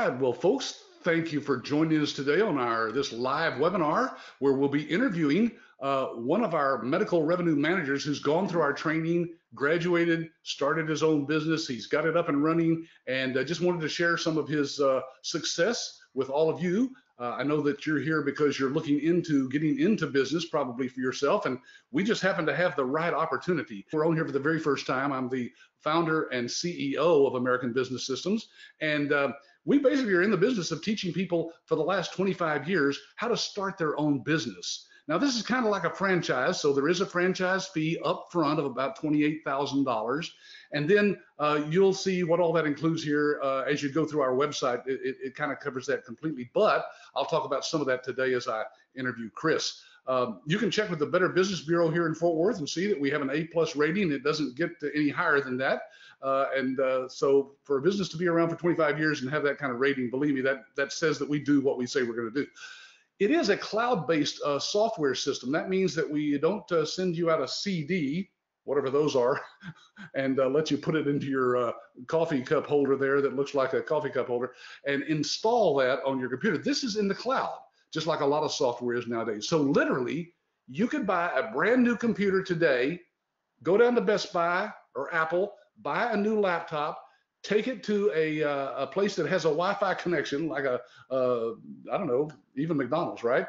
right. Well, folks, thank you for joining us today on our this live webinar where we'll be interviewing one of our medical revenue managers who's gone through our training, graduated, started his own business. He's got it up and running, and just wanted to share some of his success with all of you. I know that you're here because you're looking into getting into business, probably for yourself, and we just happen to have the right opportunity. We're on here for the very first time. I'm the founder and CEO of American Business Systems, and we basically are in the business of teaching people for the last 25 years how to start their own business. Now, this is kind of like a franchise, so there is a franchise fee up front of about $28,000. And then you'll see what all that includes here as you go through our website. It kind of covers that completely, but I'll talk about some of that today as I interview Chris. You can check with the Better Business Bureau here in Fort Worth and see that we have an A+ rating. It doesn't get any higher than that. So for a business to be around for 25 years and have that kind of rating, believe me, that says that we do what we say we're going to do. It is a cloud-based software system. That means that we don't send you out a CD, whatever those are, and let you put it into your coffee cup holder there that looks like a coffee cup holder and install that on your computer. This is in the cloud, just like a lot of software is nowadays. So literally, you could buy a brand new computer today, go down to Best Buy or Apple, buy a new laptop, take it to a place that has a Wi-Fi connection, like I don't know, even McDonald's, right?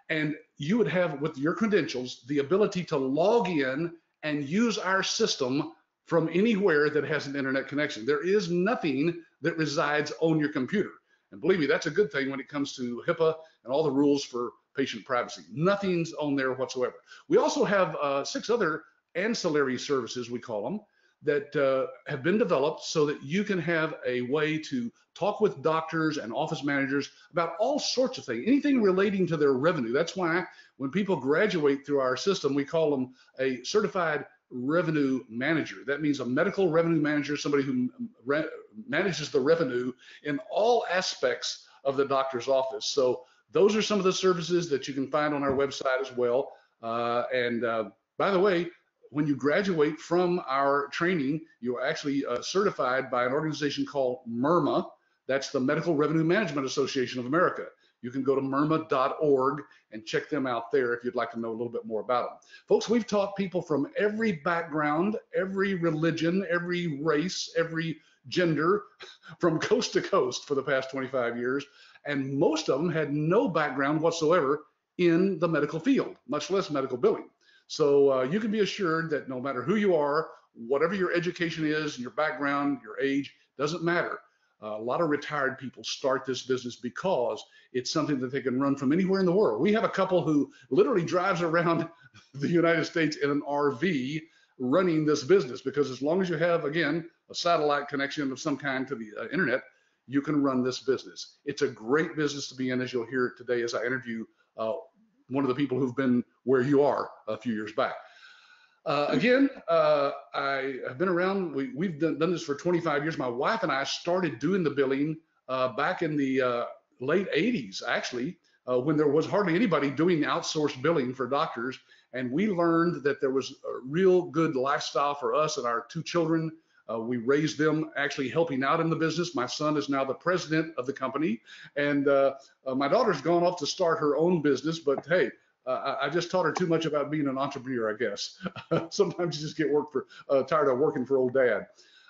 And you would have, with your credentials, the ability to log in and use our system from anywhere that has an internet connection. There is nothing that resides on your computer. And believe me, that's a good thing when it comes to HIPAA and all the rules for patient privacy. Nothing's on there whatsoever. We also have 6 other ancillary services, we call them, that have been developed so that you can have a way to talk with doctors and office managers about all sorts of things, anything relating to their revenue. That's why when people graduate through our system, we call them a certified revenue manager. That means a medical revenue manager, somebody who manages the revenue in all aspects of the doctor's office. So those are some of the services that you can find on our website as well. By the way, when you graduate from our training, you are actually certified by an organization called MERMA. That's the Medical Revenue Management Association of America. You can go to merma.org and check them out there if you'd like to know a little bit more about them. Folks, we've taught people from every background, every religion, every race, every gender, from coast to coast for the past 25 years. And most of them had no background whatsoever in the medical field, much less medical billing. So you can be assured that no matter who you are, whatever your education is, your background, your age, doesn't matter. A lot of retired people start this business because it's something that they can run from anywhere in the world. We have a couple who literally drives around the United States in an RV running this business, because as long as you have, again, a satellite connection of some kind to the internet, you can run this business. It's a great business to be in, as you'll hear today as I interview one of the people who've been where you are a few years back. I have been around, we've done this for 25 years. My wife and I started doing the billing back in the late 80s, actually, when there was hardly anybody doing outsourced billing for doctors. And we learned that there was a real good lifestyle for us and our 2 children. We raised them actually helping out in the business. My son is now the president of the company, and my daughter's gone off to start her own business, but hey, I just taught her too much about being an entrepreneur, I guess. Sometimes you just get tired of working for old dad.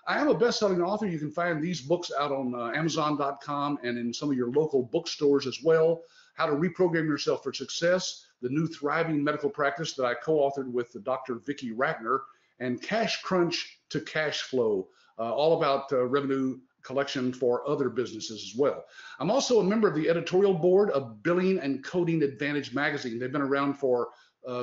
I am a best-selling author. You can find these books out on Amazon.com and in some of your local bookstores as well. How to Reprogram Yourself for Success, the new thriving medical practice that I co-authored with Dr. Vicki Ratner, and Cash Crunch to Cash Flow, all about revenue collection for other businesses as well. I'm also a member of the editorial board of Billing and Coding Advantage magazine. They've been around for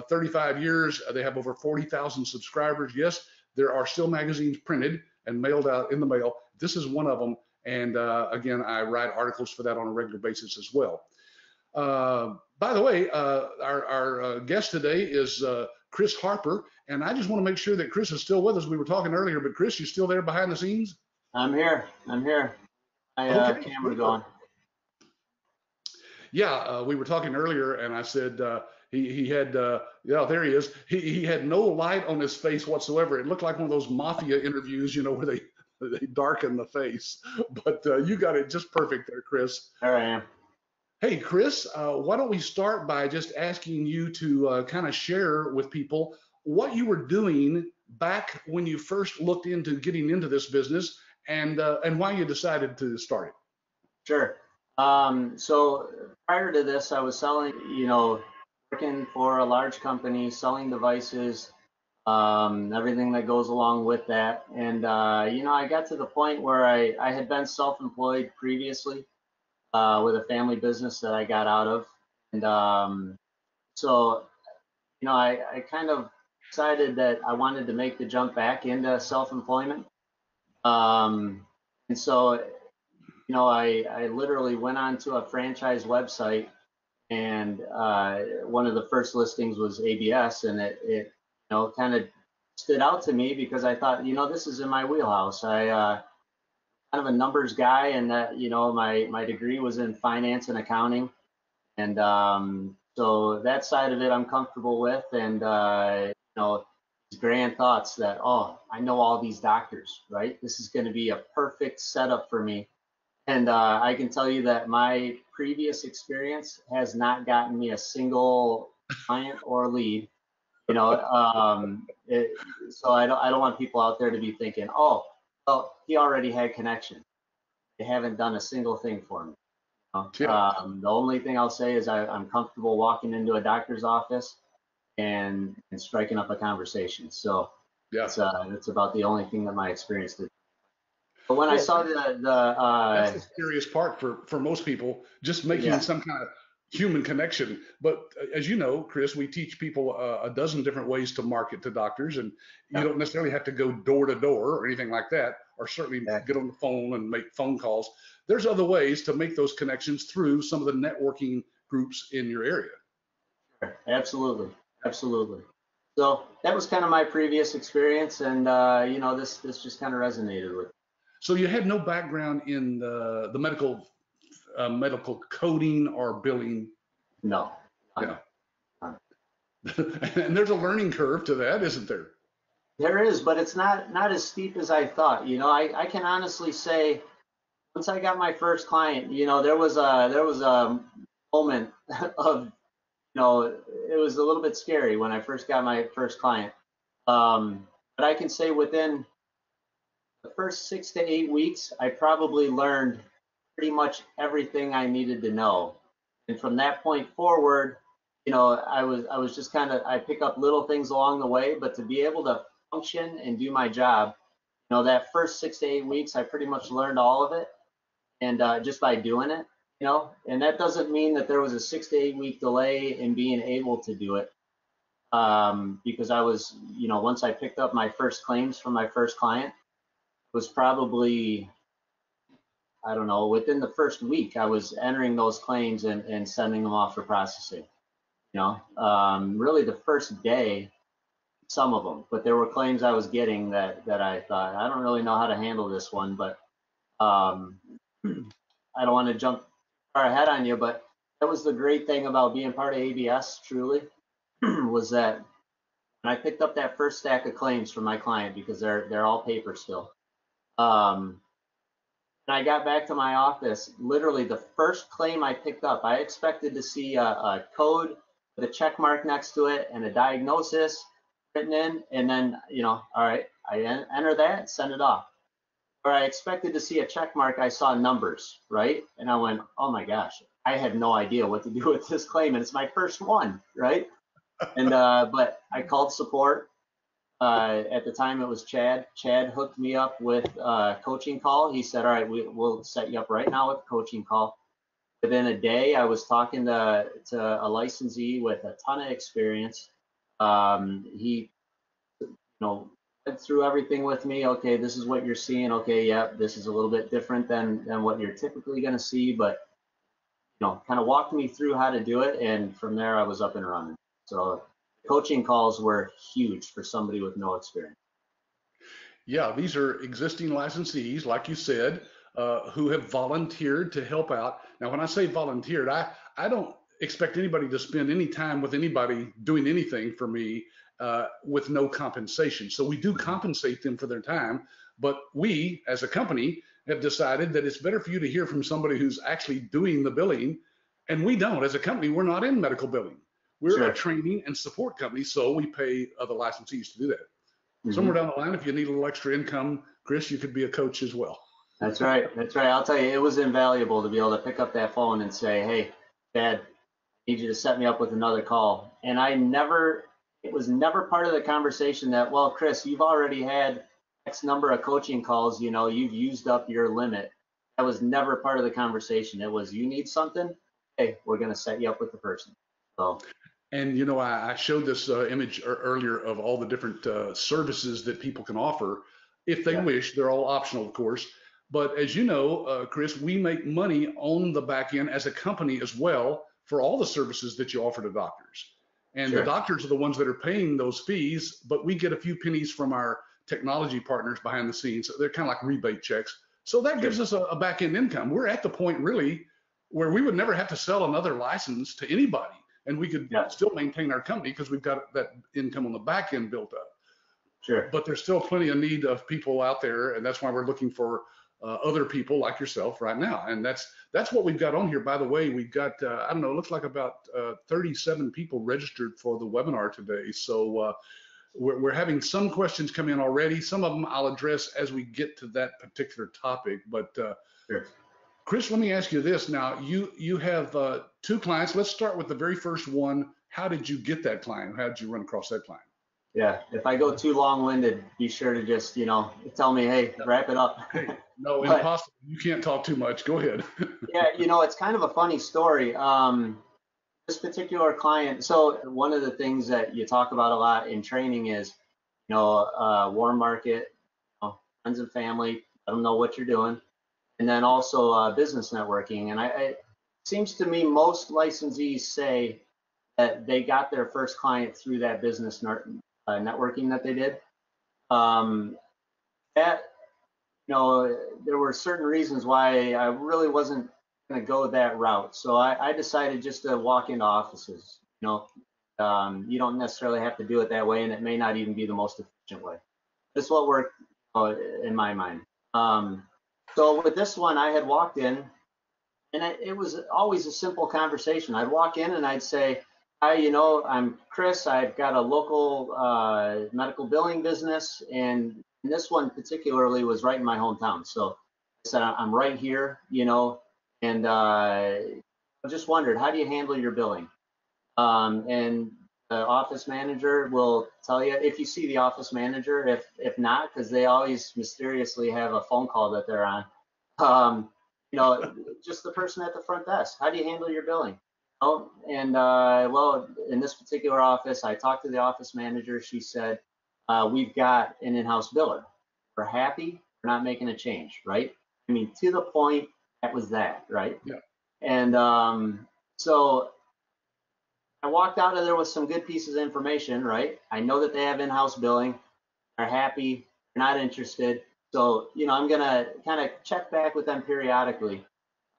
35 years. They have over 40,000 subscribers. Yes, there are still magazines printed and mailed out in the mail. This is one of them. And again, I write articles for that on a regular basis as well. By the way, our guest today is Chris Harper, and I just want to make sure that Chris is still with us. We were talking earlier, but Chris, you still there behind the scenes? I'm here. My camera's on. Yeah, we were talking earlier, and I said he had, yeah, there he is. He had no light on his face whatsoever. It looked like one of those mafia interviews, you know, where they They darken the face. But you got it just perfect there, Chris. There I am. Hey, Chris, why don't we start by just asking you to kind of share with people what you were doing back when you first looked into getting into this business and why you decided to start it. Sure. So prior to this, I was selling, working for a large company, selling devices, everything that goes along with that. And, I got to the point where I had been self-employed previously with a family business that I got out of. And so, I kind of decided that I wanted to make the jump back into self-employment. And so, I literally went onto a franchise website, and one of the first listings was ABS, and it kind of stood out to me because I thought, this is in my wheelhouse. I kind of a numbers guy, and that, my degree was in finance and accounting, and so that side of it I'm comfortable with, and these grand thoughts that, oh, I know all these doctors, right? This is going to be a perfect setup for me. And I can tell you that my previous experience has not gotten me a single client or lead. So I don't want people out there to be thinking, oh, well, he already had connection. They haven't done a single thing for me. Yeah. The only thing I'll say is I'm comfortable walking into a doctor's office and striking up a conversation. So Yeah. it's about the only thing that my experience did. But when I Well, saw that's the scariest part for most people, just making yeah, some kind of human connection. But as you know, Chris, we teach people a dozen different ways to market to doctors, and you yeah, don't necessarily have to go door to door or anything like that, or certainly get exactly. on the phone and make phone calls. There's other ways to make those connections through some of the networking groups in your area. Sure. Absolutely, absolutely. So that was kind of my previous experience, and this just kind of resonated with me. So you had no background in the medical coding or billing. No, none, Yeah. none. And there's a learning curve to that, isn't there? There is, but it's not as steep as I thought. I can honestly say once I got my first client, there was a moment of, it was a little bit scary when I first got my first client. But I can say within the first 6 to 8 weeks, I probably learned pretty much everything I needed to know. And from that point forward, I was just kind of, I pick up little things along the way, but to be able to function and do my job, that first 6 to 8 weeks, I pretty much learned all of it, and just by doing it, and that doesn't mean that there was a 6 to 8 week delay in being able to do it, because I was, once I picked up my first claims from my first client, was probably, I don't know, within the first week, I was entering those claims and sending them off for processing. Really the first day, some of them, but there were claims I was getting that I thought, I don't really know how to handle this one, but um, I don't want to jump far ahead on you, but that was the great thing about being part of ABS, truly, was that when I picked up that first stack of claims from my client, because they're all paper still, um, and I got back to my office, literally the first claim I picked up, I expected to see a code with a check mark next to it and a diagnosis written in, and then, all right, I enter that, send it off. Where I expected to see a check mark, I saw numbers, right? And I went, oh my gosh, I had no idea what to do with this claim, and it's my first one, right? And but I called support. At the time, it was Chad. Chad hooked me up with a coaching call. He said, all right, we'll set you up right now with a coaching call. Within a day, I was talking to a licensee with a ton of experience. He, went through everything with me. Okay, this is what you're seeing. Okay, yeah, this is a little bit different than what you're typically going to see, but kind of walked me through how to do it, and from there I was up and running. So coaching calls were huge for somebody with no experience. Yeah, these are existing licensees, like you said, who have volunteered to help out. Now, when I say volunteered, I don't expect anybody to spend any time with anybody doing anything for me with no compensation. So we do compensate them for their time, but we as a company have decided that it's better for you to hear from somebody who's actually doing the billing. And we don't. As a company, we're not in medical billing. We're a Sure. training and support company, so we pay other licensees to do that. Hmm. Somewhere down the line, if you need a little extra income, Chris, you could be a coach as well. That's right. That's right. I'll tell you, it was invaluable to be able to pick up that phone and say, "Hey, Dad, I need you to set me up with another call." And it was never part of the conversation that, well, Chris, you've already had X number of coaching calls, you've used up your limit. That was never part of the conversation. It was, you need something? Hey, we're going to set you up with the person. So, And I showed this image earlier of all the different services that people can offer if they yeah, wish. They're all optional, of course. But as you know, Chris, we make money on the back end as a company as well for all the services that you offer to doctors. And the sure. doctors are the ones that are paying those fees, but we get a few pennies from our technology partners behind the scenes. So they're kind of like rebate checks. So that Sure. gives us a back end income. We're at the point really where we would never have to sell another license to anybody, and we could Yeah, still maintain our company because we've got that income on the back end built up. sure. But there's still plenty of need of people out there, and that's why we're looking for other people like yourself right now. And that's what we've got on here. By the way, we've got I don't know, it looks like about 37 people registered for the webinar today. So we're having some questions come in already. Some of them I'll address as we get to that particular topic. But Sure. Chris, let me ask you this. Now, you have two clients. Let's start with the very first one. How did you get that client? How did you run across that client? Yeah. If I go too long-winded, be sure to just, tell me, hey, wrap it up. Hey, no, But impossible. You can't talk too much. Go ahead. yeah, it's kind of a funny story. This particular client, so one of the things that you talk about a lot in training is, warm market, friends and family, let them know what you're doing. And then also business networking. And it seems to me most licensees say that they got their first client through that business networking that they did. Um, that there were certain reasons why I really wasn't going to go that route. So I decided just to walk into offices. You don't necessarily have to do it that way, and it may not even be the most efficient way. This is what worked in my mind. So with this one, I had walked in, and it was always a simple conversation. I'd walk in and I'd say, "Hi, I'm Chris. I've got a local medical billing business, and this one particularly was right in my hometown. So I said, I'm right here, and I just wondered, how do you handle your billing?" And the office manager will tell you if you see the office manager. If not, because they always mysteriously have a phone call that they're on. Um, just the person at the front desk. How do you handle your billing? Oh, and well, in this particular office, I talked to the office manager. She said, we've got an in-house biller. We're happy. We're not making a change, right? I mean, to the point, that was that, right? Yeah. And so I walked out of there with some good pieces of information, right? I know that they have in-house billing. They're happy. They're not interested. So, I'm going to kind of check back with them periodically.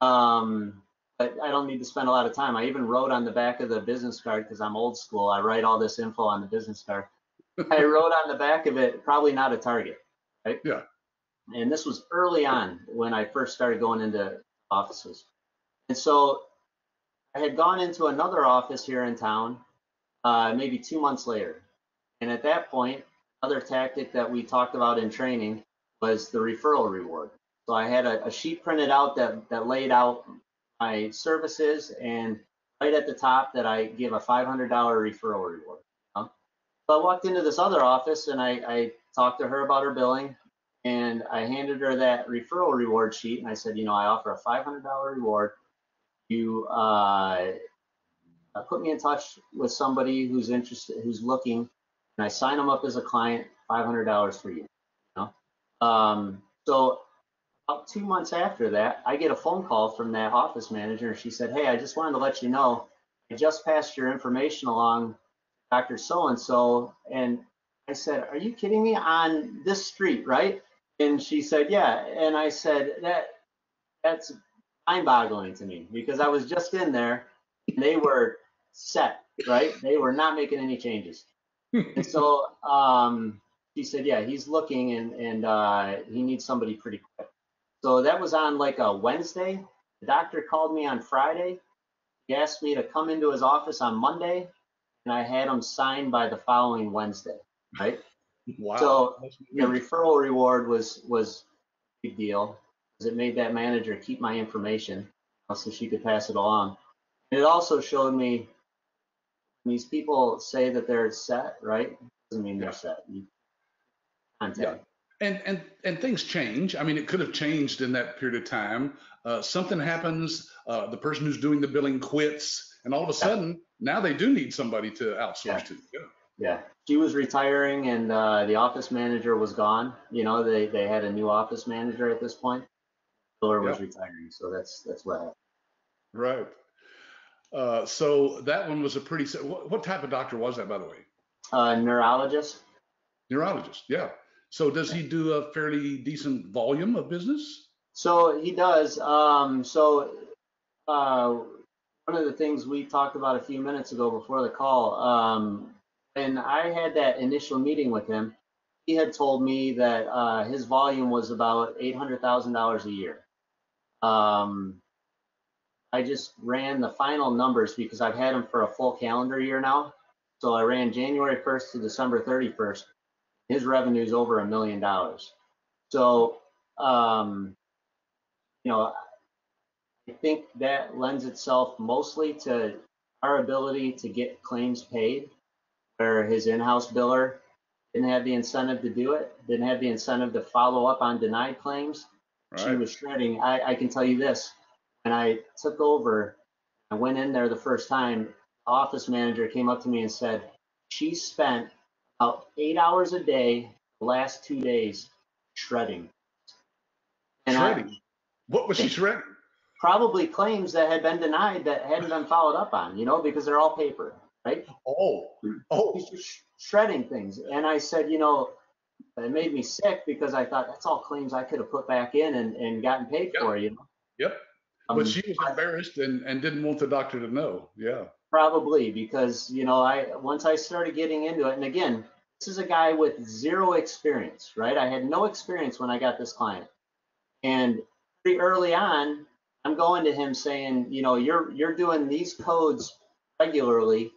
But I don't need to spend a lot of time. I even wrote on the back of the business card, because I'm old school. I write all this info on the business card. I wrote on the back of it, probably not a target, right? Yeah. And this was early on when I first started going into offices. And so I had gone into another office here in town maybe 2 months later. And at that point, another tactic that we talked about in training was the referral reward. So I had a sheet printed out that laid out my services, and right at the top that I give a $500 referral reward. So I walked into this other office and I talked to her about her billing, and I handed her that referral reward sheet, and I said, I offer a $500 reward. You put me in touch with somebody who's interested, who's looking, and I sign them up as a client, $500 for you. So about 2 months after that, I get a phone call from that office manager, and she said, "Hey, I just wanted to let you know, I just passed your information along, Dr. So-and-so." And I said, "Are you kidding me? On this street, right?" And she said, "Yeah." And I said, that's mind-boggling to me, because I was just in there And they were set, right? They were not making any changes. And so she said, yeah, he's looking and he needs somebody pretty quick. So that was on like a Wednesday. The doctor called me on Friday. He asked me to come into his office on Monday, and I had him signed by the following Wednesday, right? Wow. So the referral reward was a big deal because it made that manager keep my information so she could pass it along. And it also showed me these people say that they're set, right? Doesn't mean they're set. You contact. And things change. I mean, it could have changed in that period of time. Something happens, the person who's doing the billing quits, and all of a sudden, now they do need somebody to outsource to. Yeah. She was retiring and the office manager was gone. You know, they had a new office manager at this point. Filler was retiring, so that's what happened. Right. So that one was a pretty, what type of doctor was that, by the way? Neurologist. Neurologist, yeah. So does he do a fairly decent volume of business? So he does. One of the things we talked about a few minutes ago before the call, and I had that initial meeting with him, he had told me that his volume was about $800,000 a year. I just ran the final numbers because I've had him for a full calendar year now. So I ran January 1st to December 31st. His revenue is over $1 million. So, you know, I think that lends itself mostly to our ability to get claims paid, where his in-house biller didn't have the incentive to do it, didn't have the incentive to follow up on denied claims. Right. She was shredding. I can tell you this, when I took over, I went in there the first time, the office manager came up to me and said, she spent about 8 hours a day the last 2 days shredding. And shredding? What was she shredding? Probably claims that had been denied that hadn't been followed up on, you know, because they're all paper, right? Oh. He's just shredding things. And I said, you know, it made me sick because I thought that's all claims I could have put back in and gotten paid for, you know? Yep. But she was embarrassed and didn't want the doctor to know. Yeah. Probably because, you know, once I started getting into it, and again, this is a guy with zero experience, right? I had no experience when I got this client. And pretty early on, I'm going to him saying, you know, you're doing these codes regularly,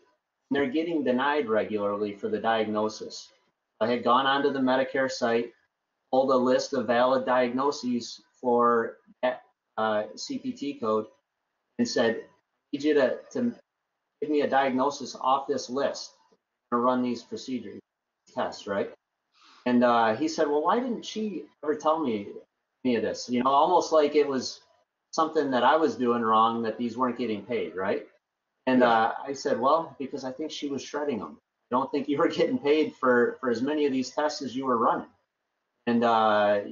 and they're getting denied regularly for the diagnosis. I had gone onto the Medicare site, pulled a list of valid diagnoses for that CPT code, and said, I need you to give me a diagnosis off this list. I'm gonna run these procedures, tests, right? And he said, well, why didn't she ever tell me any of this? You know, almost like it was something that I was doing wrong, that these weren't getting paid, right? And I said, well, because I think she was shredding them. I don't think you were getting paid for as many of these tests as you were running. And,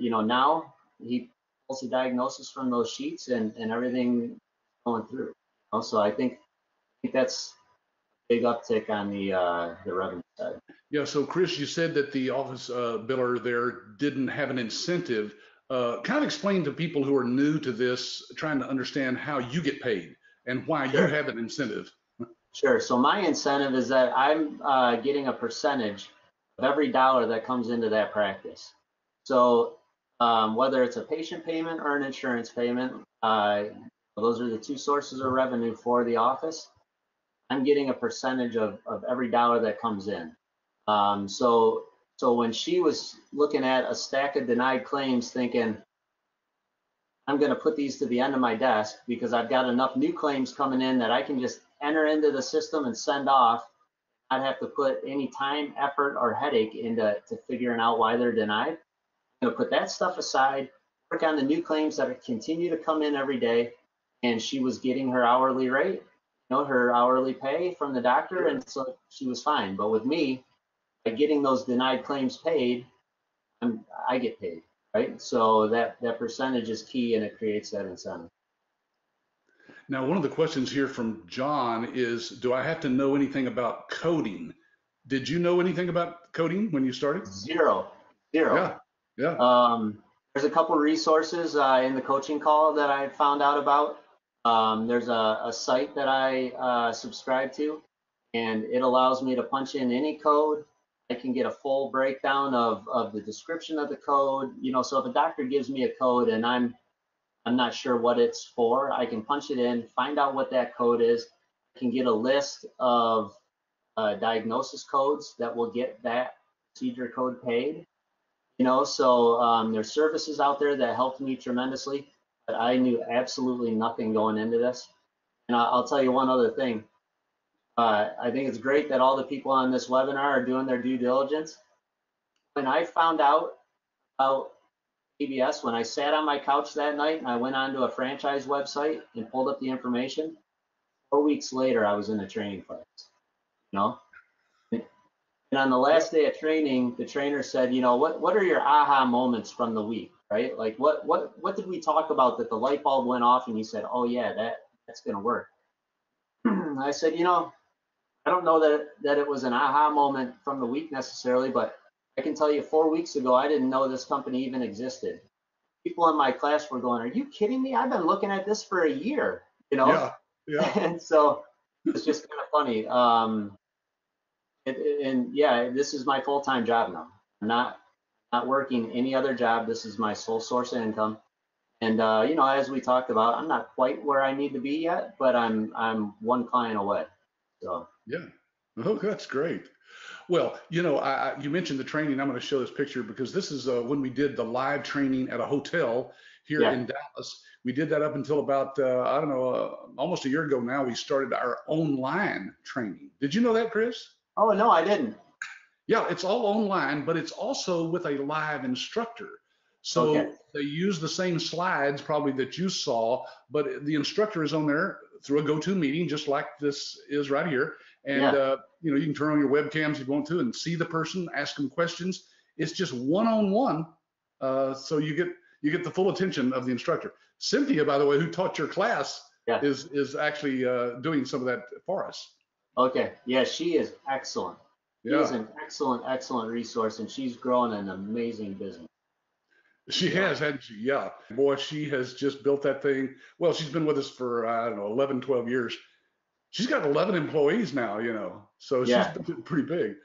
you know, now he pulls the diagnosis from those sheets and everything going through. You know? So I think that's a big uptick on the revenue side. Yeah, so Chris, you said that the office biller there didn't have an incentive. Kind of explain to people who are new to this, trying to understand how you get paid and why you have an incentive. Sure. So my incentive is that I'm getting a percentage of every dollar that comes into that practice. So whether it's a patient payment or an insurance payment, those are the two sources of revenue for the office. I'm getting a percentage of every dollar that comes in. So when she was looking at a stack of denied claims thinking, I'm going to put these to the end of my desk because I've got enough new claims coming in that I can just enter into the system and send off. I'd have to put any time, effort, or headache into figuring out why they're denied. I'm going to put that stuff aside, work on the new claims that continue to come in every day. And she was getting her hourly rate, you know, her hourly pay from the doctor, and so she was fine. But with me, by getting those denied claims paid, I get paid, right? So that percentage is key, and it creates that incentive. Now, one of the questions here from John is, do I have to know anything about coding? Did you know anything about coding when you started? Zero. Yeah. There's a couple resources in the coaching call that I found out about. There's a site that I subscribe to, and it allows me to punch in any code. I can get a full breakdown of the description of the code. So if a doctor gives me a code and I'm not sure what it's for, I can punch it in, find out what that code is. I can get a list of diagnosis codes that will get that procedure code paid. So there's services out there that helped me tremendously, but I knew absolutely nothing going into this. And I'll tell you one other thing. I think it's great that all the people on this webinar are doing their due diligence. When I found out about PBS, when I sat on my couch that night and I went onto a franchise website and pulled up the information, 4 weeks later, I was in a training class, you know? And on the last day of training, the trainer said, what are your aha moments from the week, right? Like what did we talk about that the light bulb went off and you said, oh yeah, that's gonna work. I said, I don't know that it was an aha moment from the week necessarily, but I can tell you 4 weeks ago, I didn't know this company even existed. People in my class were going, are you kidding me? I've been looking at this for a year, Yeah, yeah. And so it's just kind of funny. And yeah, this is my full-time job now. I'm not working any other job. This is my sole source of income. And as we talked about, I'm not quite where I need to be yet, but I'm one client away. So Yeah. Oh, that's great. Well, you mentioned the training. I'm going to show this picture because this is when we did the live training at a hotel here yeah. in Dallas. We did that up until about, I don't know, almost a year ago now. We started our online training. Did you know that, Chris? Oh no, I didn't. Yeah, it's all online, but it's also with a live instructor. Okay. So they use the same slides probably that you saw, but the instructor is on there through a GoToMeeting, just like this is right here. And Yeah. you can turn on your webcams if you want to and see the person, ask them questions. It's just one-on-one, so you get the full attention of the instructor. Cynthia, by the way, who taught your class, Yeah. is actually doing some of that for us. Okay. Yeah, she is excellent. She is Yeah. an excellent, excellent resource, and she's growing an amazing business. She So has, hasn't she? Yeah. Boy, she has just built that thing. Well, she's been with us for, I don't know, 11, 12 years. She's got 11 employees now, so she's yeah, been pretty big.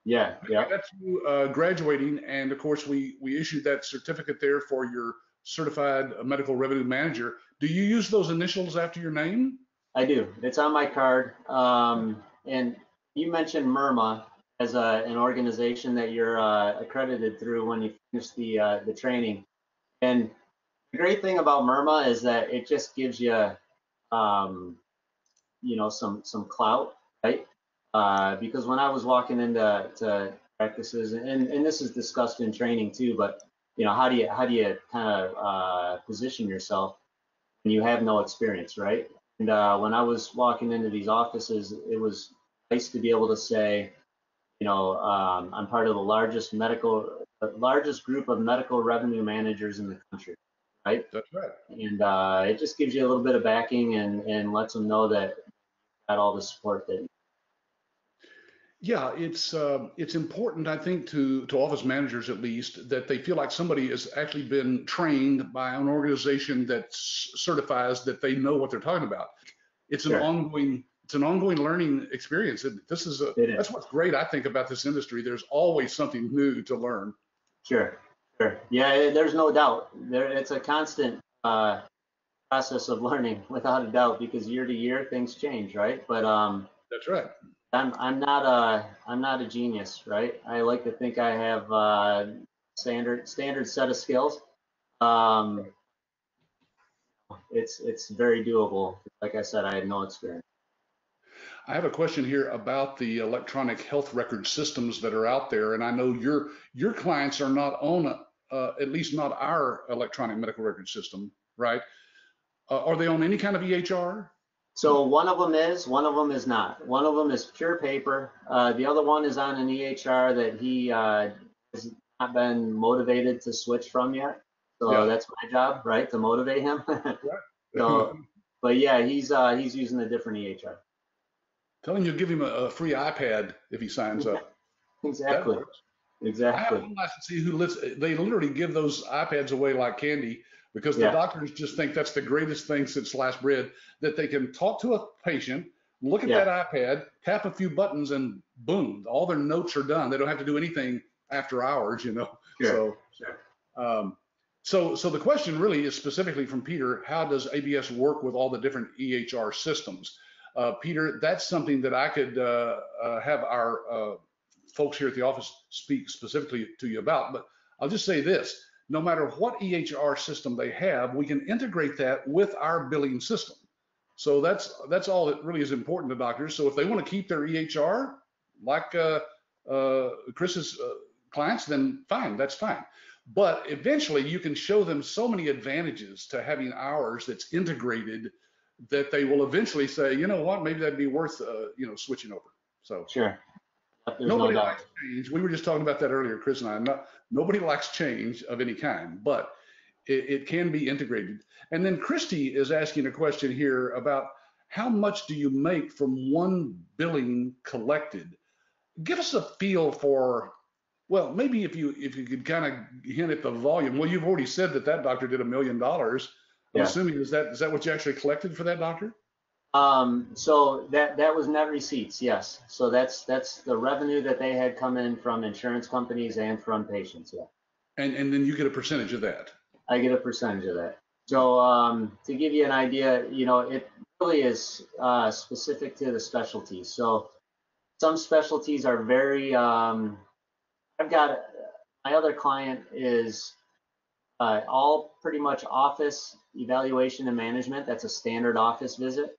yeah, yeah. That's you graduating. And of course, we issued that certificate there for your certified medical revenue manager. Do you use those initials after your name? I do. It's on my card. And you mentioned MIRMA as an organization that you're accredited through when you finish the training. And the great thing about MIRMA is that it just gives you, some clout, right? Because when I was walking into practices, and this is discussed in training too, but how do you kind of position yourself when you have no experience, right? And when I was walking into these offices, it was nice to be able to say, I'm part of the largest group of medical revenue managers in the country, right? That's right. And it just gives you a little bit of backing and lets them know that you've got all the support that. Yeah, it's important, I think, to office managers at least, that they feel like somebody has actually been trained by an organization that certifies that they know what they're talking about. It's an Sure, ongoing learning experience. And it is. that's what's great, I think, about this industry. There's always something new to learn. Sure, sure. Yeah, there's no doubt. It's a constant process of learning, without a doubt, because year to year things change, right? But That's right. I'm not a genius, right? I like to think I have standard set of skills. Um, it's very doable. Like I said, I had no experience. I have a question here about the electronic health record systems that are out there, and I know your clients are not on, at least not our electronic medical record system, right? Are they on any kind of EHR? So one of them is, one of them is not. One of them is pure paper. The other one is on an EHR that he has not been motivated to switch from yet. So Yeah. that's my job, right, to motivate him. Right. So, but yeah, he's using a different EHR. Tell him you'll give him a free iPad if he signs up. That Exactly, works. I have exactly. one licensee who they literally give those iPads away like candy. because the doctors just think that's the greatest thing since sliced bread, that they can talk to a patient, look at that iPad, tap a few buttons, and boom, all their notes are done. They don't have to do anything after hours, you know. So the question really is specifically from Peter: how does ABS work with all the different EHR systems? Peter, that's something that I could have our folks here at the office speak specifically to you about. But I'll just say this: no matter what EHR system they have, we can integrate that with our billing system. So that's all that really is important to doctors. So if they want to keep their EHR like Chris's clients, then fine, that's fine. But eventually you can show them so many advantages to having ours that's integrated that they will eventually say, you know what, maybe that'd be worth switching over. So nobody likes change. We were just talking about that earlier, Chris and I. Nobody likes change of any kind, but it can be integrated. And then Christy is asking a question here about how much do you make from one billing collected? Give us a feel for, well, maybe if you could kind of hint at the volume. Well, you've already said that doctor did $1 million. I'm assuming is that what you actually collected for that doctor? So that was net receipts, yes. So that's the revenue that they had come in from insurance companies and from patients, And then you get a percentage of that. I get a percentage of that. So to give you an idea, it really is specific to the specialties. So some specialties are very, I've got, my other client is all pretty much office evaluation and management. That's a standard office visit,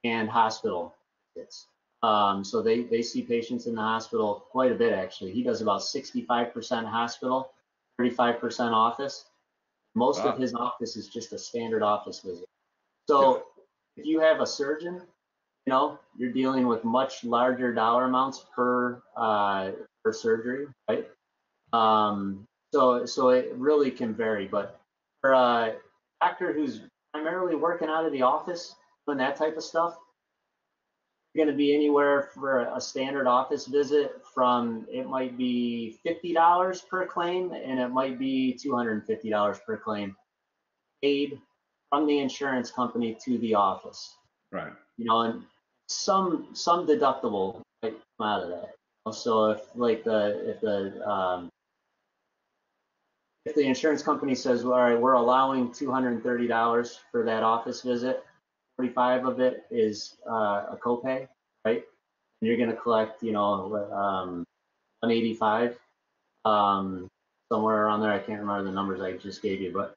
and hospital visits. So they see patients in the hospital quite a bit, actually. He does about 65% hospital, 35% office. Most of his office is just a standard office visit. So if you have a surgeon, you're dealing with much larger dollar amounts per surgery, right? So it really can vary. But for a doctor who's primarily working out of the office, doing that type of stuff, you're going to be anywhere for a standard office visit from, it might be $50 per claim, and it might be $250 per claim paid from the insurance company to the office. Right. And some deductible might come out of that. So if the insurance company says, well, all right, we're allowing $230 for that office visit, 45 of it is a copay, right? And you're going to collect, 185, somewhere around there. I can't remember the numbers I just gave you, but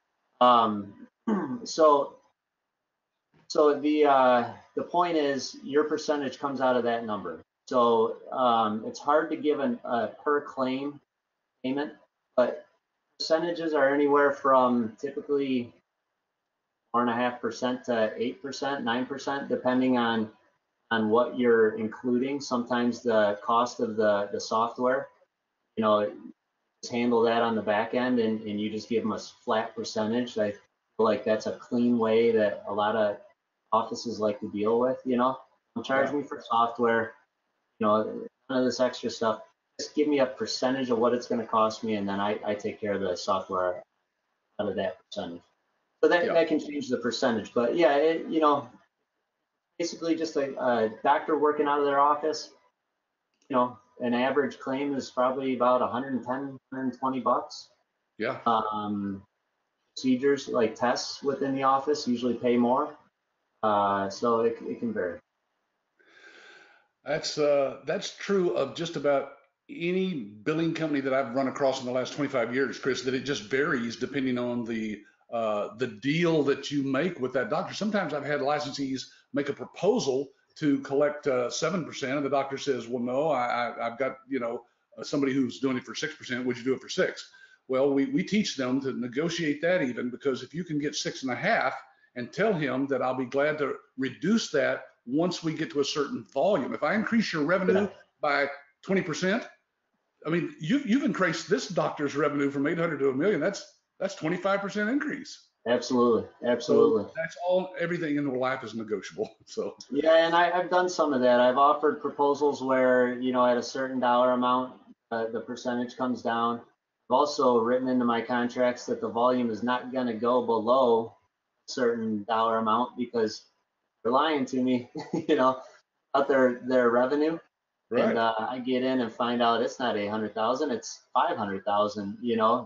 so the point is your percentage comes out of that number. So it's hard to give a per claim payment, but percentages are anywhere from typically 4.5% to 8%, 9%, depending on what you're including. Sometimes the cost of the software, just handle that on the back end, and you just give them a flat percentage. I feel like that's a clean way that a lot of offices like to deal with. Don't charge me for software, none of this extra stuff. Just give me a percentage of what it's going to cost me, and then I take care of the software out of that percentage. So that can change the percentage, but basically just a doctor working out of their office. An average claim is probably about 110, 120 bucks. Yeah. Procedures like tests within the office usually pay more. So it can vary. That's true of just about any billing company that I've run across in the last 25 years, Chris, that it just varies depending on the deal that you make with that doctor. Sometimes I've had licensees make a proposal to collect 7%, and the doctor says, well, no, I've got, somebody who's doing it for 6%. Would you do it for 6%? Well, we teach them to negotiate that even, because if you can get 6.5% and tell him that I'll be glad to reduce that once we get to a certain volume. If I increase your revenue by 20%, I mean, you've increased this doctor's revenue from 800 to $1 million. That's 25% increase. Absolutely. So that's everything in life is negotiable. So yeah, and I've done some of that. I've offered proposals where, at a certain dollar amount, the percentage comes down. I've also written into my contracts that the volume is not going to go below a certain dollar amount because they're lying to me, about their revenue. And Right. I get in and find out it's not 800,000, it's 500,000,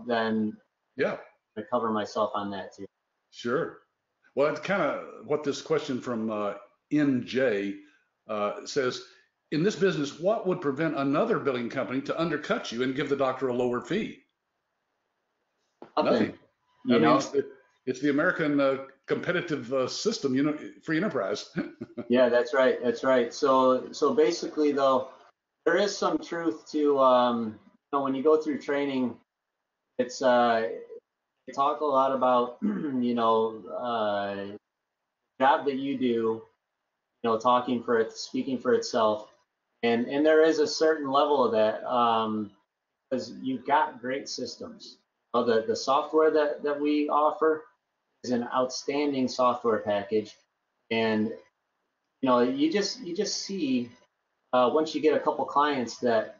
then Yeah, I cover myself on that too. sure. Well, that's kind of what this question from NJ says. In this business, what would prevent another billing company to undercut you and give the doctor a lower fee? Nothing, Nothing. I you mean, know. it's the American competitive system, free enterprise. Yeah, that's right. That's right. So basically, though, there is some truth to, when you go through training, it's they talk a lot about, job that you do, talking for it, speaking for itself, and there is a certain level of that, because you've got great systems. The software that we offer is an outstanding software package, and you just see, once you get a couple clients that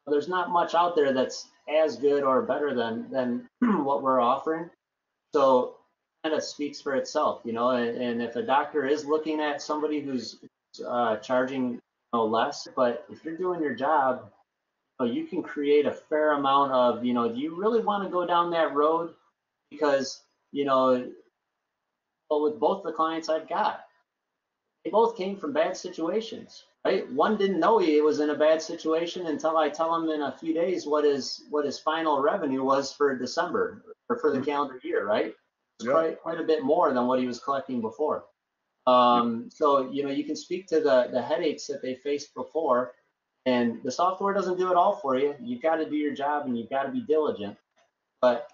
there's not much out there that's as good or better than what we're offering. So it kind of speaks for itself, and if a doctor is looking at somebody who's charging less, but if you're doing your job, you can create a fair amount of, do you really want to go down that road? Because, well, with both the clients I've got, they both came from bad situations, right? One didn't know he was in a bad situation until I tell him in a few days what his final revenue was for December or for the calendar year, right? It's Yeah. quite a bit more than what he was collecting before. Yeah. So you can speak to the headaches that they faced before, and the software doesn't do it all for you. You've got to do your job and you've got to be diligent. But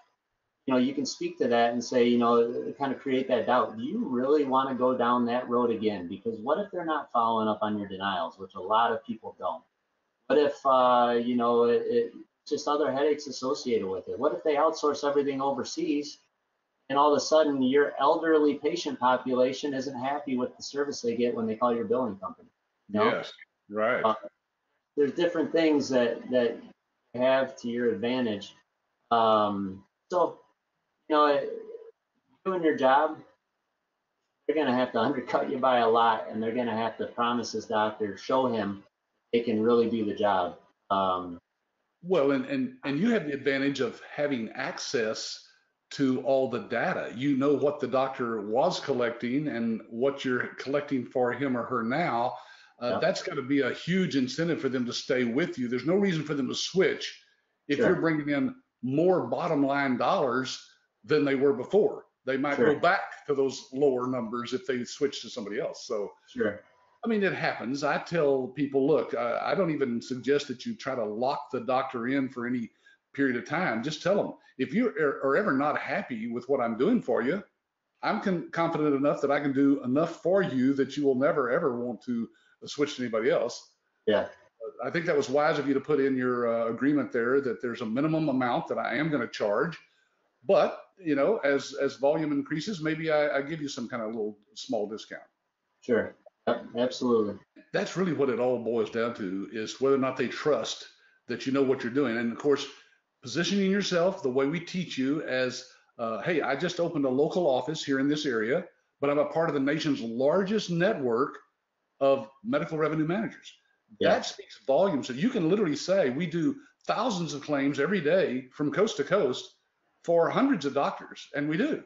you can speak to that and say, kind of create that doubt. Do you really want to go down that road again? Because what if they're not following up on your denials, which a lot of people don't? What if, just other headaches associated with it? What if they outsource everything overseas and all of a sudden your elderly patient population isn't happy with the service they get when they call your billing company? You know, Yes. Right. uh, there's different things that you have to your advantage. So, you know, doing your job, they're going to have to undercut you by a lot, and they're going to have to promise this doctor, show him they can really do the job. Um, Well, and you have the advantage of having access to all the data. You know what the doctor was collecting and what you're collecting for him or her now. yeah, That's got to be a huge incentive for them to stay with you. There's no reason for them to switch if you're sure, bringing in more bottom line dollars than they were before. They might go sure, back to those lower numbers if they switch to somebody else. So sure. I mean, it happens. I tell people, look, I don't even suggest that you try to lock the doctor in for any period of time. Just tell them if you are ever not happy with what I'm doing for you, I'm confident enough that I can do enough for you that you will never ever want to switch to anybody else. Yeah, I think that was wise of you to put in your agreement there that there's a minimum amount that I am going to charge. But as volume increases, maybe I give you some kind of little small discount. sure. Yep, absolutely. That's really what it all boils down to is whether or not they trust that you know what you're doing. And of course, positioning yourself the way we teach you as, hey, I just opened a local office here in this area, but I'm a part of the nation's largest network of medical revenue managers. Yeah, That speaks volumes. So you can literally say we do thousands of claims every day from coast to coast for hundreds of doctors, and we do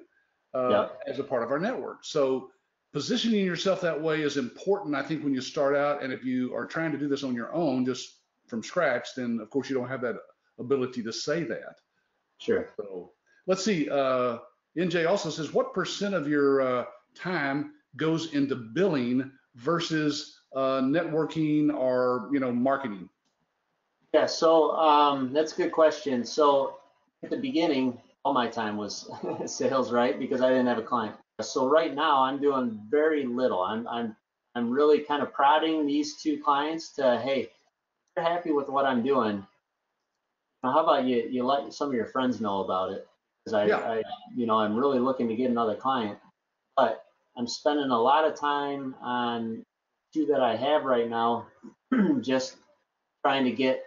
yeah, as a part of our network. So positioning yourself that way is important, I think, when you start out. And if you are trying to do this on your own, just from scratch, then of course you don't have that ability to say that. sure. So let's see. NJ also says, what percent of your time goes into billing versus networking or marketing? Yeah, so that's a good question. So at the beginning, all my time was sales, right? Because I didn't have a client. So right now, I'm doing very little. I'm really kind of prodding these two clients to, hey, if you're happy with what I'm doing, now how about you let some of your friends know about it? Because Yeah, I'm really looking to get another client, but I'm spending a lot of time on two that I have right now, just trying to get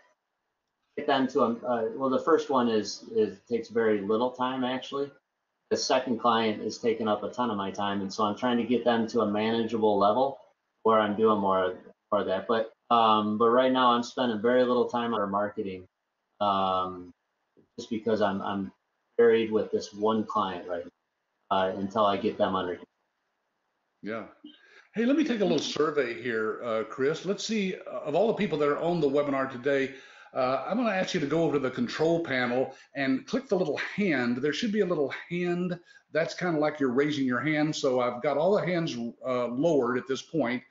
get them to well, the first one is takes very little time actually. The second client is taking up a ton of my time, and so I'm trying to get them to a manageable level where I'm doing more of that. But right now I'm spending very little time on our marketing, just because I'm buried with this one client right now, until I get them under. Yeah. Hey, let me take a little survey here, Chris. Let's see, of all the people that are on the webinar today, I'm going to ask you to go over to the control panel and click the little hand. There should be a little hand. That's kind of like you're raising your hand. So I've got all the hands lowered at this point.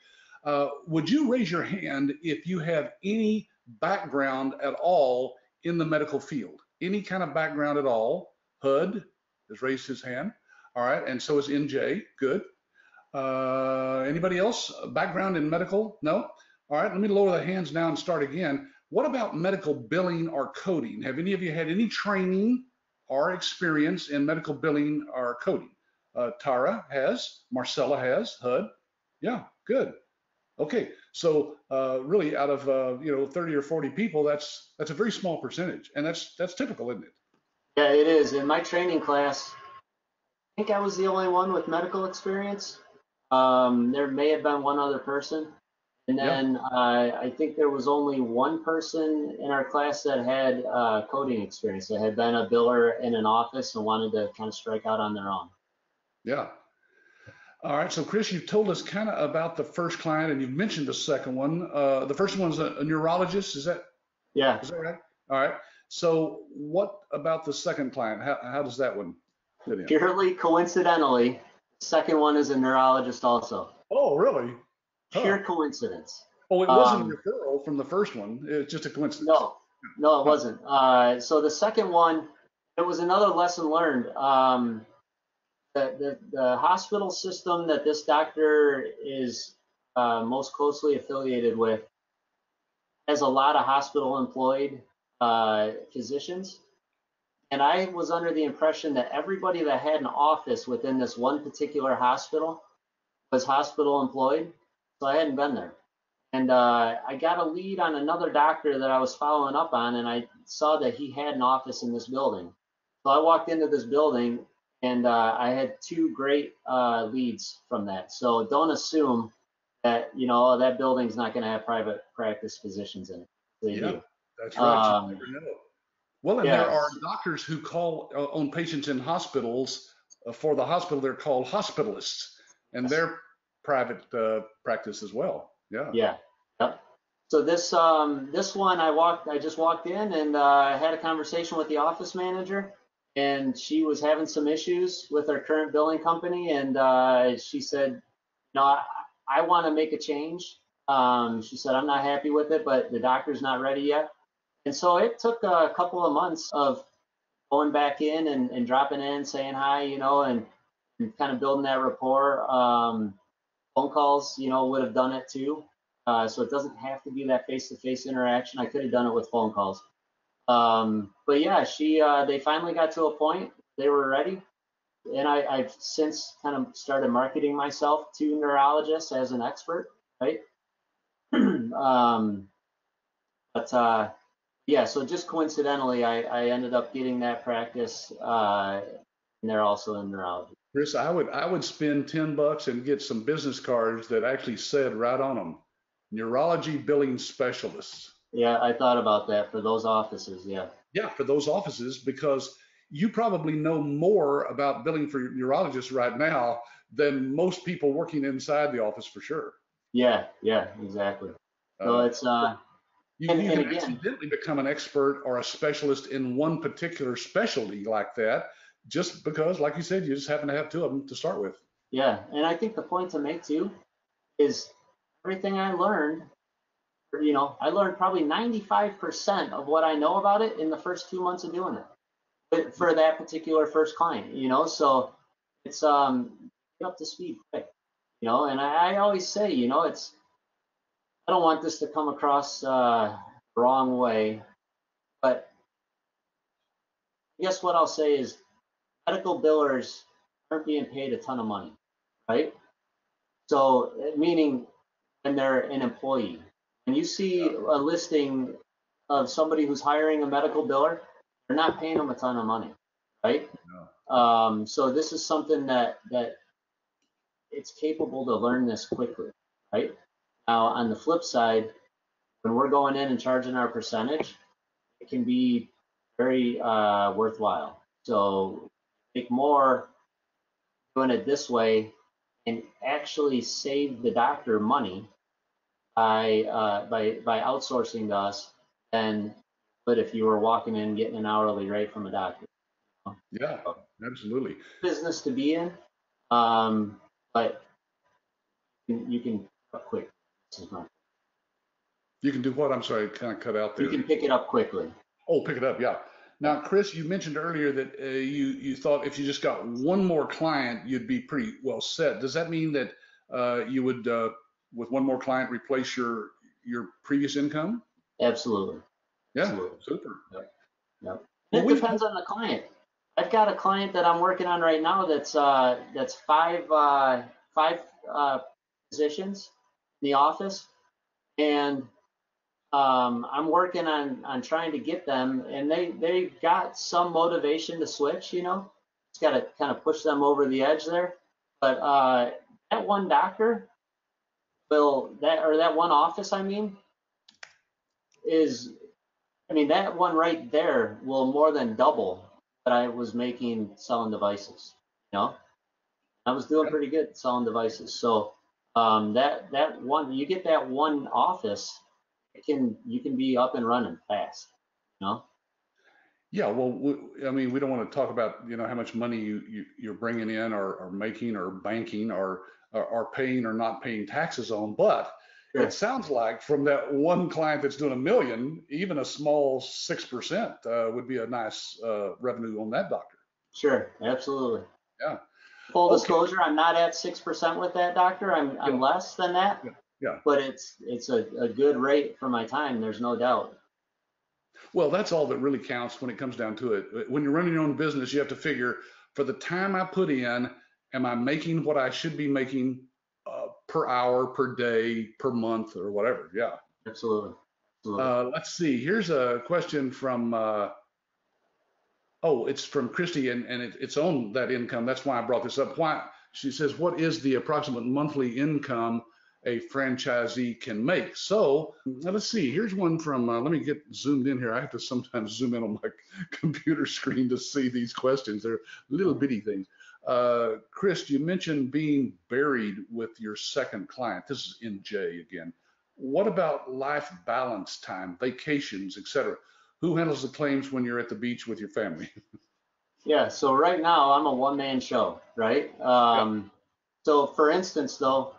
Would you raise your hand if you have any background at all in the medical field? Any kind of background at all? HUD has raised his hand. All right, and so is NJ. Good. Anybody else? Background in medical? No? All right, let me lower the hands now and start again. What about medical billing or coding? Have any of you had any training or experience in medical billing or coding? Tara has, Marcella has, HUD. Yeah, good. Okay, so really out of 30 or 40 people, that's a very small percentage, and that's typical, isn't it? Yeah, it is. In my training class, I think I was the only one with medical experience. There may have been one other person. And Yeah. then I think there was only one person in our class that had coding experience, that had been a biller in an office and wanted to kind of strike out on their own. Yeah. All right. So Chris, you've told us kind of about the first client, and you've mentioned the second one. The first one's a neurologist. Is that Yeah, right? All right. So what about the second client? How does that one fit in? purely coincidentally, the second one is a neurologist also. Oh, really? Huh. Pure coincidence. Oh, it wasn't a Um, referral from the first one. It's just a coincidence. no, no, it Huh. wasn't. So the second one, it was another lesson learned. The hospital system that this doctor is most closely affiliated with has a lot of hospital employed physicians. And I was under the impression that everybody that had an office within this one particular hospital was hospital employed. So I hadn't been there. And I got a lead on another doctor that I was following up on, and I saw that he had an office in this building. So I walked into this building, and I had two great leads from that. So don't assume that that building's not going to have private practice physicians in it. They Yeah, do. that's right. You Um, never know. Well, and there are yes, doctors who call on patients in hospitals. For the hospital, they're called hospitalists, and yes, they're private practice as well. Yeah. yeah, yep. So this one I just walked in and had a conversation with the office manager, and she was having some issues with our current billing company, and she said, I want to make a change. She said, I'm not happy with it, but the doctor's not ready yet. And so it took a couple of months of going back in and dropping in, saying hi, and kind of building that rapport. Phone calls, would have done it too. So it doesn't have to be that face-to-face interaction. I could have done it with phone calls. But yeah, they finally got to a point they were ready, and I've since kind of started marketing myself to neurologists as an expert, right? um, but yeah, so just coincidentally, I ended up getting that practice, and they're also in neurology. Chris, I would spend $10 and get some business cards that actually said right on them, neurology billing specialists. Yeah, I thought about that for those offices. Yeah. Yeah, for those offices, because you probably know more about billing for neurologists right now than most people working inside the office for sure. Yeah, yeah, exactly. So Uh, it's you and can again, accidentally become an expert or a specialist in one particular specialty like that, just because, like you said, you just happen to have two of them to start with. yeah, and I think the point to make too is everything I learned, I learned probably 95% of what I know about it in the first 2 months of doing it, but for that particular first client, so it's get up to speed quick, and I always say, I don't want this to come across the wrong way, but I guess what I'll say is medical billers aren't being paid a ton of money, right? So, meaning when they're an employee. When you see a listing of somebody who's hiring a medical biller, they're not paying them a ton of money, right? No. So this is something that it's capable to learn this quickly, right? Now on the flip side, when we're going in and charging our percentage, it can be very worthwhile. So make more doing it this way and actually save the doctor money by outsourcing to us than but if you were walking in getting an hourly rate from a doctor. Yeah, So, absolutely. business to be in, but you can up quick. You can do what? I'm sorry, kind of cut out You there. can pick it up quickly. Oh, pick it up. Yeah. Now, Chris, you mentioned earlier that you thought if you just got one more client, you'd be pretty well set. Does that mean that you would, with one more client, replace your previous income? Absolutely. Yeah, Absolutely. super. Yep. Yep. Well, It depends on the client. I've got a client that I'm working on right now that's five positions in the office, and I'm working on trying to get them, and they got some motivation to switch. It's got to kind of push them over the edge there. But that one doctor that one office, is that one right there will more than double what I was making selling devices. You know, I was doing pretty good selling devices. So that one, you get that one office, you can be up and running fast. You know. Yeah, well, we don't want to talk about, how much money you're bringing in or making or banking or paying or not paying taxes on, but Sure. it sounds like from that one client that's doing $1 million, even a small 6% would be a nice revenue on that doctor. Sure, absolutely. Yeah. Full Okay. disclosure, I'm not at 6% with that doctor. I'm Yeah. less than that, Yeah. but it's a good rate for my time. There's no doubt. Well, that's all that really counts when it comes down to it. When you're running your own business, you have to figure for the time I put in, am I making what I should be making per hour, per day, per month, or whatever? Yeah. Absolutely. Absolutely. Let's see. Here's a question from, it's from Christy, and it's on that income. That's why I brought this up. Why? She says, what is the approximate monthly income a franchisee can make? So let's see. Here's one from, let me get zoomed in here. I have to sometimes zoom in on my computer screen to see these questions. They're little bitty things. Chris, you mentioned being buried with your second client. This is NJ again. What about life balance time, vacations, etc.? Who handles the claims when you're at the beach with your family? Yeah. So right now I'm a one-man show, right? So for instance, though,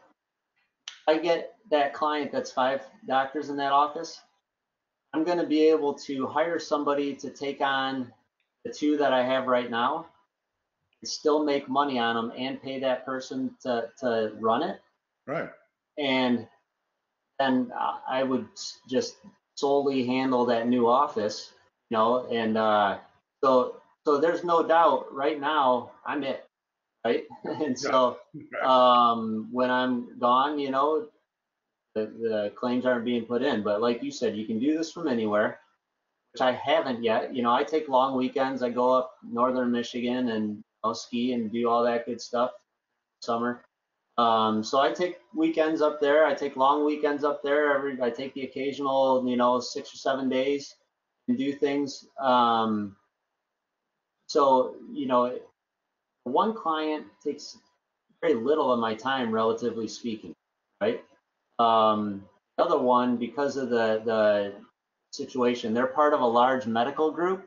I get that client that's 5 doctors in that office. I'm going to be able to hire somebody to take on the 2 that I have right now and still make money on them and pay that person to run it. Right. And then I would just solely handle that new office, and so there's no doubt right now I'm it, right? And so when I'm gone, the claims aren't being put in. But like you said, you can do this from anywhere, which I haven't yet. I take long weekends. I go up northern Michigan and I'll ski and do all that good stuff summer. So I take weekends up there. I take long weekends up there. I take the occasional, 6 or 7 days and do things. So, one client takes very little of my time, relatively speaking, right? The other one, because of the situation, they're part of a large medical group.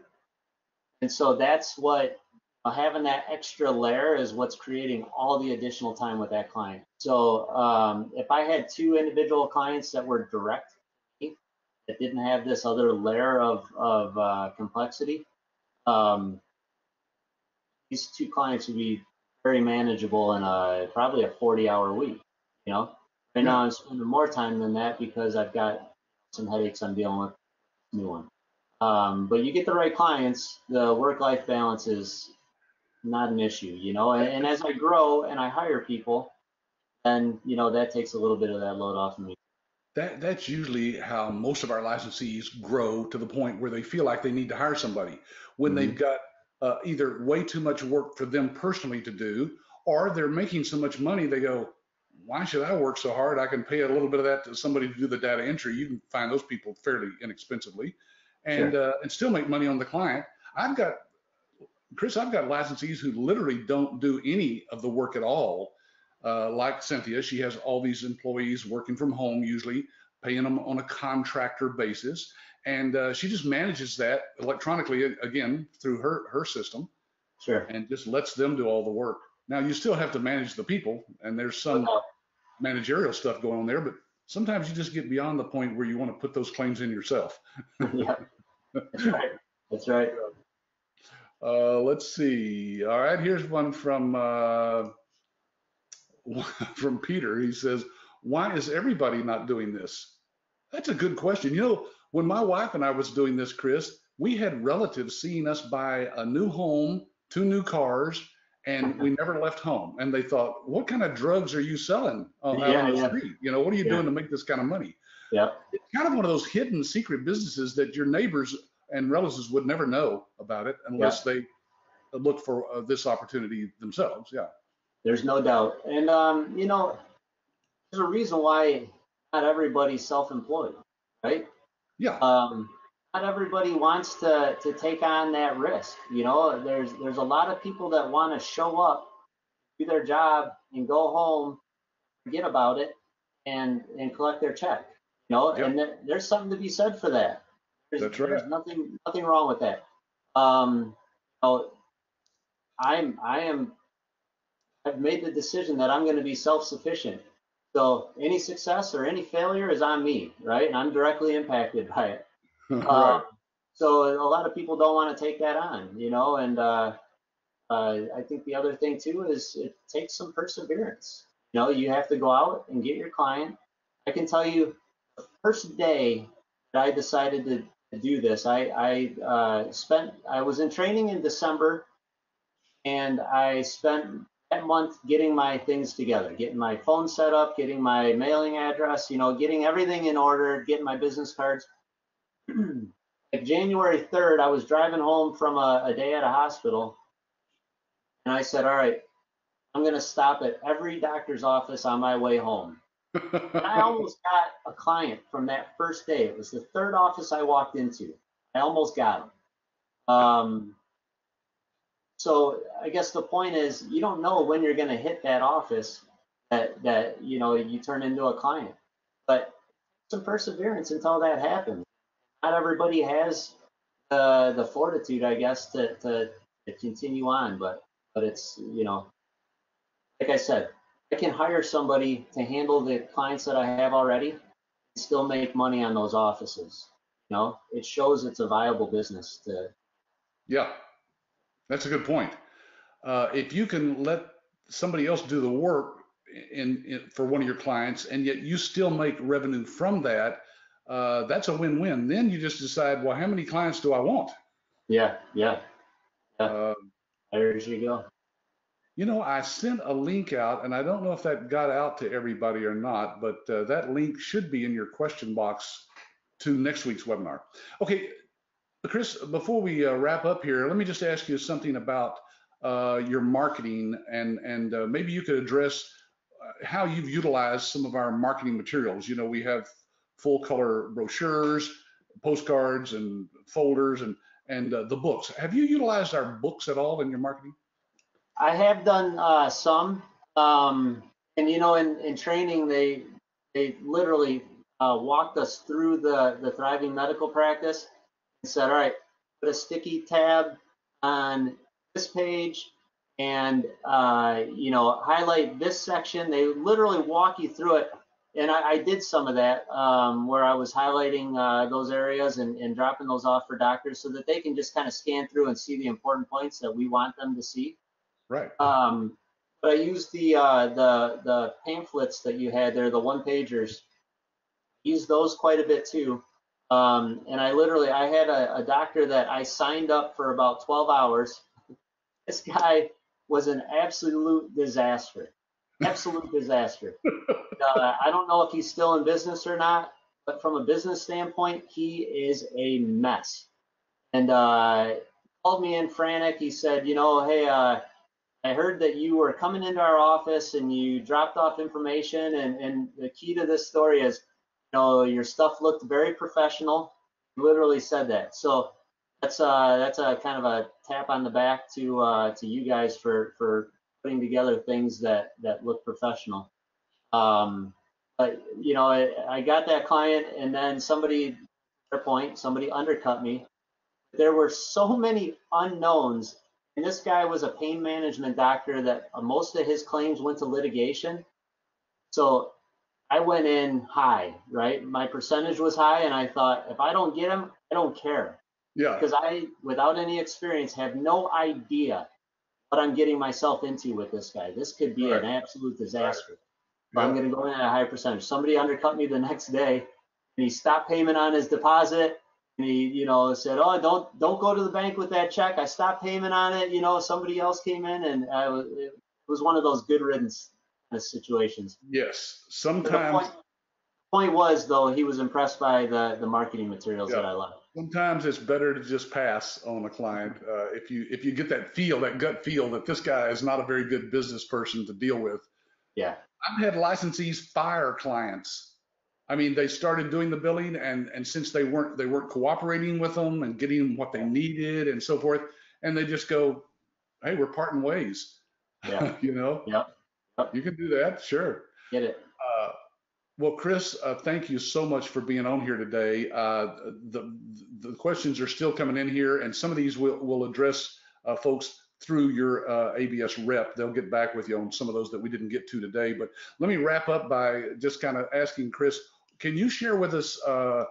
And so that's what having that extra layer is what's creating all the additional time with that client. So if I had 2 individual clients that were direct that didn't have this other layer of complexity, these 2 clients would be very manageable in probably a 40-hour week. Right now I'm spending more time than that because I've got some headaches I'm dealing with. New one. But you get the right clients, the work-life balance is not an issue, and as I grow and I hire people, then, that takes a little bit of that load off of me. that's usually how most of our licensees grow to the point where they feel like they need to hire somebody when they've Hmm. got either way too much work for them personally to do, or they're making so much money they go, why should I work so hard? I can pay a little bit of that to somebody to do the data entry. You can find those people fairly inexpensively, Sure. and still make money on the client. I've got Chris, I've got licensees who literally don't do any of the work at all. Like Cynthia, she has all these employees working from home, usually paying them on a contractor basis, and she just manages that electronically again through her system, Sure. and just lets them do all the work. Now you still have to manage the people, and there's No some doubt. managerial stuff going on there, but sometimes you just get beyond the point where you want to put those claims in yourself. Yeah, that's right. That's right. Let's see. All right, here's one from from Peter. He says, "Why is everybody not doing this?" That's a good question. When my wife and I was doing this, Chris, we had relatives seeing us buy a new home, two new cars, and we never left home. And they thought, "What kind of drugs are you selling out Yeah, on the yeah, street? What are you yeah, doing to make this kind of money?" yeah. It's kind of one of those hidden secret businesses that your neighbors and relatives would never know about it Yeah. unless they look for this opportunity themselves. Yeah. There's no doubt. And there's a reason why not everybody's self-employed, right? Yeah. Um, Not everybody wants to take on that risk. There's a lot of people that want to show up, do their job, and go home, forget about it, and collect their check. Yep. And there's something to be said for that. There's That's right. there's nothing wrong with that. Um, you know, I am I've made the decision that I'm going to be self-sufficient. So any success or any failure is on me, right? And I'm directly impacted by it. Right. Um, so a lot of people don't want to take that on. And I think the other thing too is it takes some perseverance. You have to go out and get your client. I can tell you, the first day that I decided to do this, I was in training in December, and I spent that month getting my things together, getting my phone set up, getting my mailing address, getting everything in order, getting my business cards. Like January 3rd, I was driving home from a day at a hospital, and I said, all right, I'm going to stop at every doctor's office on my way home. And I almost got a client from that first day. It was the third office I walked into. I almost got him. So I guess the point is, you don't know when you're going to hit that office that you turn into a client. But some perseverance until that happens. Not everybody has the fortitude, I guess, to continue on. But it's like I said, I can hire somebody to handle the clients that I have already and still make money on those offices. It shows it's a viable business to. Yeah, that's a good point. If you can let somebody else do the work for one of your clients, and yet you still make revenue from that, that's a win-win. Then you just decide, well, how many clients do I want? Yeah, yeah, yeah. Uh, There you go. I sent a link out, and I don't know if that got out to everybody or not, but that link should be in your question box to next week's webinar. Okay, Chris, before we wrap up here, let me just ask you something about your marketing, and maybe you could address how you've utilized some of our marketing materials. We have full color brochures, postcards, and folders, and the books. Have you utilized our books at all in your marketing? I have done some, and in training they literally walked us through the thriving medical practice and said, all right, put a sticky tab on this page and highlight this section. They literally walk you through it, and I did some of that where I was highlighting those areas and dropping those off for doctors so that they can just kind of scan through and see the important points that we want them to see. Right. But I used the pamphlets that you had there, the one pagers. Used those quite a bit too. And I had a doctor that I signed up for about 12 hours. This guy was an absolute disaster. absolute disaster. I don't know if he's still in business or not, but from a business standpoint, he is a mess. And called me in frantic. He said, hey, I heard that you were coming into our office and you dropped off information. And the key to this story is, your stuff looked very professional. He literally said that. So that's a kind of a tap on the back to you guys for putting together things that look professional. But I got that client, and then somebody undercut me. There were so many unknowns, and this guy was a pain management doctor that most of his claims went to litigation. So I went in high, right? My percentage was high, and I thought, if I don't get him, I don't care. Yeah. Because I, without any experience, have no idea what I'm getting myself into with this guy. This could be an absolute disaster. Right. I'm going to go in at a high percentage. Somebody undercut me the next day, and he stopped payment on his deposit. And he, said, "Oh, don't go to the bank with that check. I stopped payment on it." Somebody else came in, and it was one of those good riddance kind of situations. Yes, But sometimes. the point was, though, he was impressed by the marketing materials that I left. Sometimes it's better to just pass on a client if you get that feel, that gut feel that this guy is not a very good business person to deal with. Yeah. I've had licensees fire clients. I mean, they started doing the billing, and since they weren't cooperating with them and getting what they needed and so forth, and they just go, "Hey, we're parting ways." Yeah. Yep. You can do that, sure. Get it. Well, Chris, thank you so much for being on here today. The questions are still coming in here, and some of these we'll address folks through your ABS rep. They'll get back with you on some of those that we didn't get to today. But let me wrap up by just kind of asking Chris, can you share with us what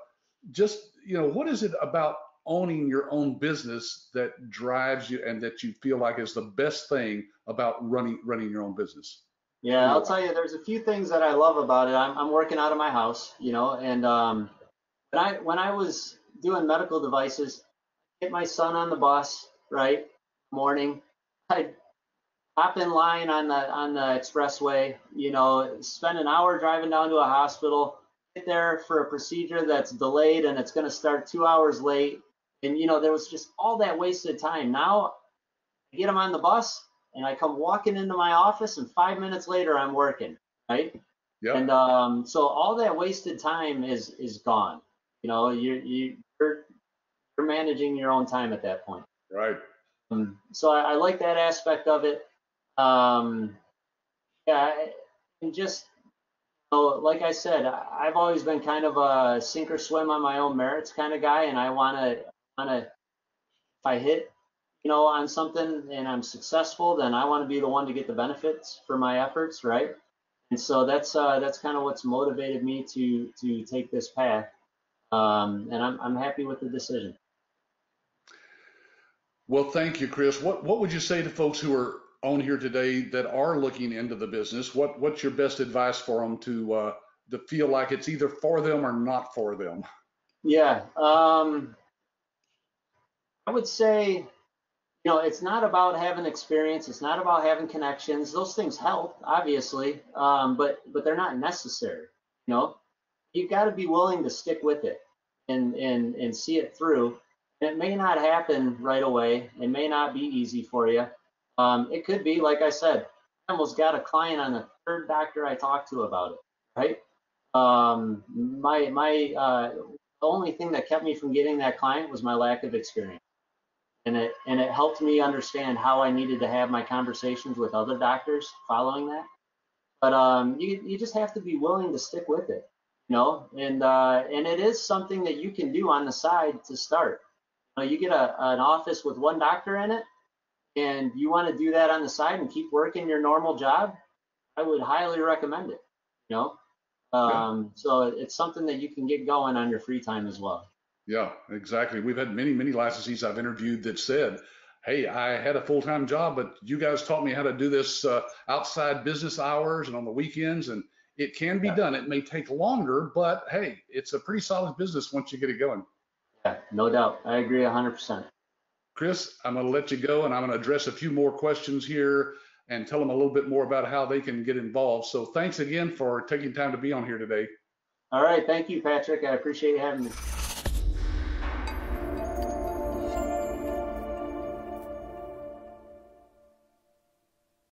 is it about owning your own business that drives you and that you feel like is the best thing about running your own business? Yeah, I'll tell you, there's a few things that I love about it. I'm working out of my house, and when I was doing medical devices, get my son on the bus, right, morning. I'd hop in line on the expressway, spend an hour driving down to a hospital, get there for a procedure that's delayed and it's going to start 2 hours late. And, there was just all that wasted time. Now I get him on the bus and I come walking into my office, and 5 minutes later I'm working, right? Yeah. And so all that wasted time is gone. You're managing your own time at that point. Right. So I like that aspect of it. Yeah, and just like I said, I've always been kind of a sink or swim on my own merits kind of guy, and I wanna if I hit on something and I'm successful, then I want to be the one to get the benefits for my efforts, right? And so that's kind of what's motivated me to take this path, and I'm happy with the decision. Well, thank you, Chris. What would you say to folks who are on here today that are looking into the business? What's your best advice for them to feel like it's either for them or not for them? Yeah, I would say, it's not about having experience. It's not about having connections. Those things help, obviously, but they're not necessary. You've got to be willing to stick with it and see it through. And it may not happen right away. It may not be easy for you. It could be, like I said, I almost got a client on the third doctor I talked to about it, right? The only thing that kept me from getting that client was my lack of experience. And it helped me understand how I needed to have my conversations with other doctors following that. But you just have to be willing to stick with it, and it is something that you can do on the side to start. You get an office with one doctor in it, and you want to do that on the side and keep working your normal job, I would highly recommend it. So it's something that you can get going on your free time as well. Yeah, exactly. We've had many licensees I've interviewed that said, "Hey, I had a full-time job, but you guys taught me how to do this outside business hours and on the weekends, and it can be done. It may take longer, but hey, it's a pretty solid business once you get it going." Yeah, no doubt. I agree 100%. Chris, I'm going to let you go, and I'm going to address a few more questions here. and tell them a little bit more about how they can get involved. So thanks again for taking time to be on here today. All right. Thank you, Patrick. I appreciate you having me.